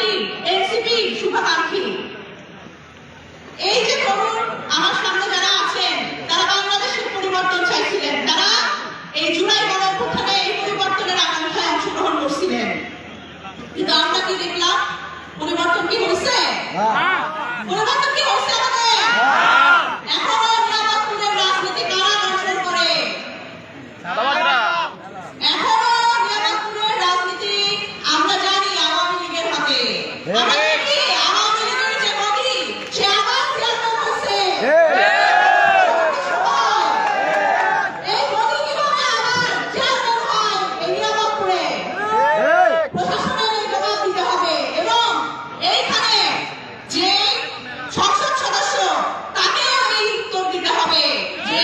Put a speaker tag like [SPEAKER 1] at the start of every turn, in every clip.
[SPEAKER 1] Party NCP শুভাকাঙ্ক্ষী। এই যে তরুণ আমার সামনে যারা আছেন তারা বাংলাদেশের পরিবর্তন চাইছিলেন, তারা এই জুলাই গণঅভ্যুত্থানে এই পরিবর্তনের আকাঙ্ক্ষায় অংশগ্রহণ করছিলেন। কিন্তু আমরা কি দেখলাম? পরিবর্তন কি হয়েছে? পরিবর্তন কি হয়েছে আমাদের? এখনো নিয়ামতপুরের রাজনীতি কারা কন্ট্রোল করে? এখনো নিয়ামতপুরের রাজনীতি আমরা জানি আওয়ামী লীগের হাতে। আমরা দেখি আওয়ামী লীগের যে মোদি সে আবার চেয়ারম্যান হচ্ছে। এই মোদি কিভাবে আবার চেয়ারম্যান হয় এই নিয়ামতপুরে? প্রশাসনের এই জবাব দিতে হবে। এবং এইখানে যে সংসদ সদস্য তাকেও এই উত্তর দিতে হবে যে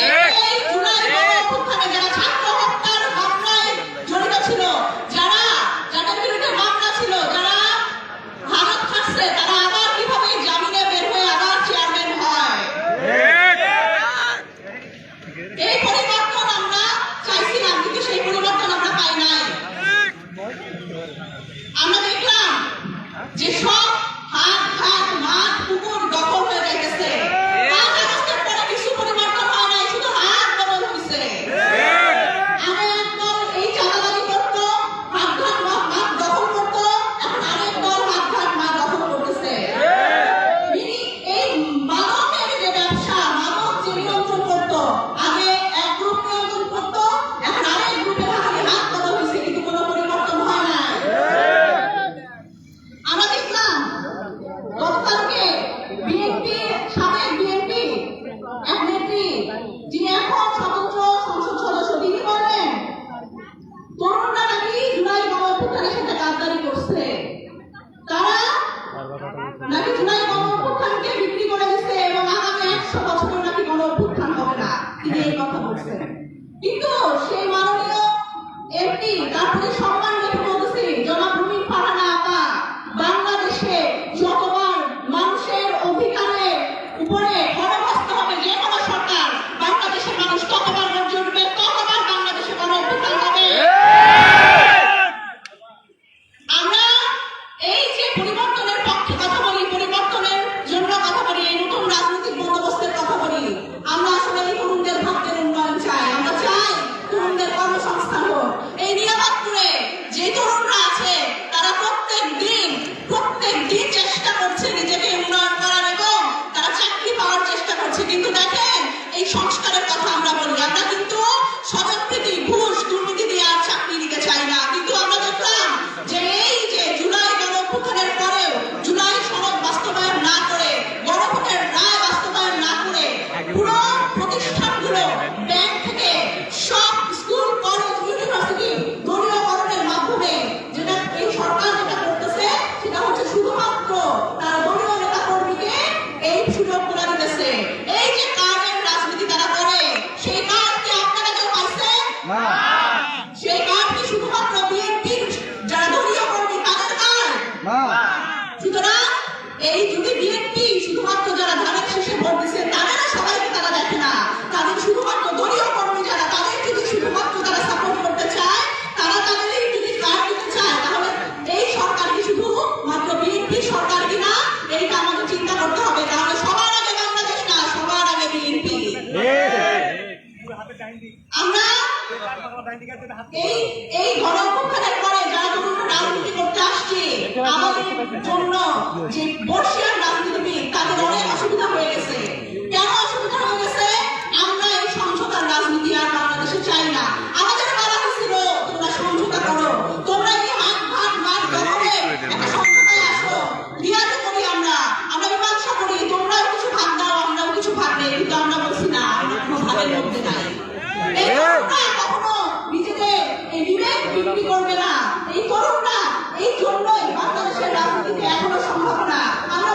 [SPEAKER 1] এই জুলাই গণঅভ্যুত্থানে যারা ছাত্র হত্যার মামলায় জড়িত ছিল, যাদের বিরুদ্ধে মামলা ছিল, যারা ভারত খাটছে, তারা আবার কিভাবে জামিনে বের হয়ে আবার চেয়ারম্যান হয়? এই পরিবর্তন আমরা চাইছিলাম, কিন্তু সেই পরিবর্তন আমরা পাই নাই। আমরা দেখলাম যে সব হাত ঘাট মাঠ পুকুর দখল হয়ে যাইতেছে। পাঁচ আগস্টের পরে কিছু পরিবর্তন হয় নাই, শুধু হাত বদল হয়েছে। আগে একদল এই চাঁদাবাজি করতো, হাত ঘাট মাঠ দখল করতো, এখন আরেক দল হাত ঘাট মাঠ দখল করতেছে। এই মাদকের যে ব্যবসা, মাদক যে নিয়ন্ত্রণ করতো, আগে এক গ্রুপ নিয়ন্ত্রণ করতো, এখন আরেক গ্রুপের হাতে হাত বদল হয়েছে, কিন্তু কোনো পরিবর্তন হয় নাই। আমরা দেখলাম গতকালকে সাবেক বিএনপি এক নেত্রী, যিনি এখন স্বতন্ত্র সংসদ সদস্য, তিনি বললেন তরুণরা নাকি জুলাই গণঅভ্যুত্থানের সাথে গাদ্দারি করছে, তারা নাকি জুলাই গণঅভ্যুত্থানকে বিক্রি করে দিচ্ছে এবং আগামী 100 বছরেও নাকি গণঅভ্যুত্থান হবে না। তিনি এই কথা বলছেন। কিন্তু সেই মাননীয় এমপি তার প্রতি সম্মান রেখে বলতেছি, জনাব রুমিন ফারহানা আপা, বাংলাদেশে যতবার মানুষের অধিকারের উপরে খড়গহস্ত হবে যে কোনো সরকার, বাংলাদেশের মানুষ ততবার গর্জে উঠবে, ততবার বাংলাদেশে গণঅভ্যুত্থান হবে। আমরা এই যে পরিবর্তনের পক্ষে কথা বলি, পরিবর্তনের জন্য কথা বলি, এই নতুন রাজনৈতিক বন্দোবস্তের কথা বলি, আমরা আসলে এই তরুণদের ভাগ্যের উন্নয়ন চাই। আমরা চাই তরুণদের কর্মসংস্থান হোক। এই নিয়ামতপুরে যে তরুণরা আছে তারা প্রত্যেক দিন চেষ্টা করছে নিজেকে উন্নয়ন করার এবং তারা চাকরি পাওয়ার চেষ্টা করছে। কিন্তু দেখেন, এই সংস্কারের কথা আমরা বলি, আমরা কিন্তু স্বজনপ্রীতি, ঘুষ, দুর্নীতি দিয়ে আর চাকরি দিতে চাই না। কিন্তু আমরা দেখলাম যে এই যে জুলাই গণঅভ্যুত্থানের পরেও জুলাই সনদ বাস্তবায়ন না করে, গণভোটের রায় বাস্তবায়ন না করে, পুরো প্রতিষ্ঠানগুলো ব্যাংক থেকে সব স্কুল, কলেজ, ইউনিভার্সিটি দলীয়করণের মাধ্যমে যেটা এই সরকার যেটা করতেছে সেটা হচ্ছে শুধুমাত্র তার দলীয় নেতা কর্মীকে এই সুযোগ করে দিতেছে। এই যে কার্ডের রাজনীতি তারা করে, সেই কার্ড কি আপনারা কেউ পাইছেন? সেই কার্ড কি শুধুমাত্র বিএনপির যারা দলীয় কর্মী তাদের কার্ড? সুতরাং এই যদি বিএনপি শুধুমাত্র যারা ধানের শেষে ভোট দিচ্ছে তাদেরও সবাইকে তারা দেখে না, তাদের শুধুমাত্র দলীয় কর্মী যারা, তাদের যদি শুধুমাত্র তারা সাপোর্ট করতে চায়, তারা তাদেরই যদি কার্ড দিতে চায়, তাহলে এই সরকার কি শুধু মাত্র বিএনপি সরকার কিনা এইটা আমাদের চিন্তা করতে হবে। তাহলে সবার আগে বাংলাদেশ না, সবার আগে বিএনপি। আমরা এই গণঅভ্যুত্থানের পরে যারা তরুণরা রাজনীতি করতে আসছে, আমাদের জন্য যে বর্ষিয়ান রাজনীতিবিদ, তাদের অনেক অসুবিধা হয়ে গেছে। কেন অসুবিধা হয়ে গেছে? আমরা এই সমঝোতার রাজনীতি আর বাংলাদেশে চাই না। আমাদের বলা হয়েছিল তোমরা সমঝোতা করো, তোমরা এই হাত ভাট মাঠ দখলে একটা সমঝোতায় আসো, রিয়াজও করি, আমরা মীমাংসা করি, তোমরাও কিছু ভাগ দাও, আমরাও কিছু ভাগ নেই। কিন্তু আমরা বলছি না, আমরা কোনো ভাগের মধ্যে নাই। এই তরুণরা কখনো নিজেদের এই বিবেক বিক্রি করবে না। এই তরুণরা এই জন্যই বাংলাদেশের রাজনীতিতে এখনো সম্ভাবনা। আমরা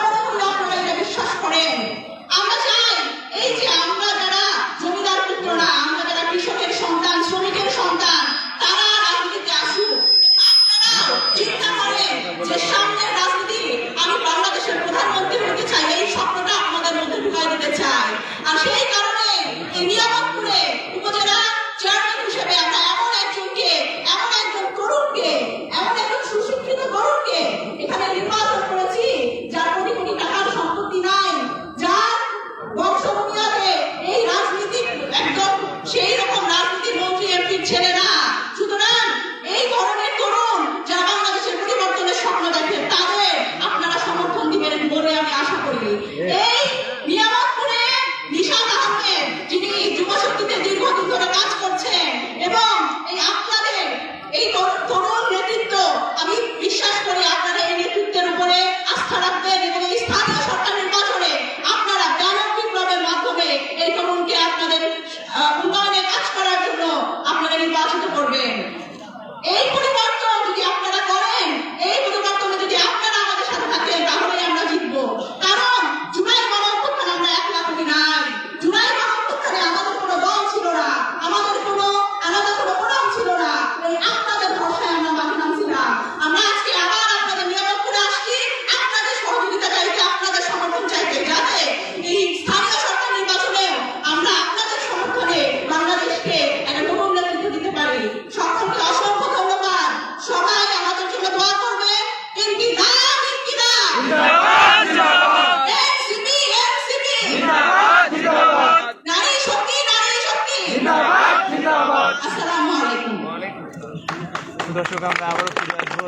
[SPEAKER 2] দর্শক আমরা আবারও ফিরে আসবো